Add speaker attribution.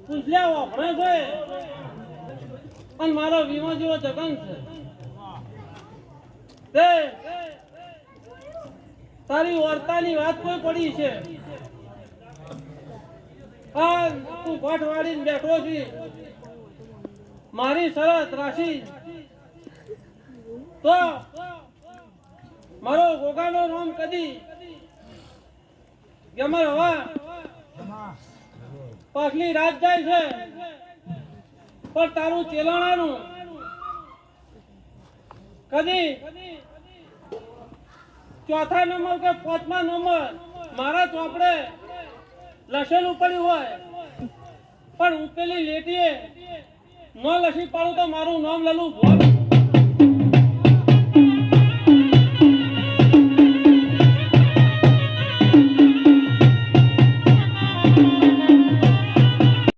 Speaker 1: પૂછલ્યા વખણે છે અને મારો વીમો જેવો જગન છે તે તારી વાર્તાની વાત કોઈ પડી છે આ તું ગોઠ વાળીને બેઠો છે મારી શરત રાશી તો મારો ગોગાનો નામ કદી ગમર હવા પાછલી રાત જાય છે પણ તારું ચેલાણાનું કદી ચોથા નંબર કે પાંચમા નંબર મારા ચોપડે લસેલું પડ્યું હોય પણ ઉપેલી લેટીએ ન લસી પાડું તો મારું નામ લલું ભોગ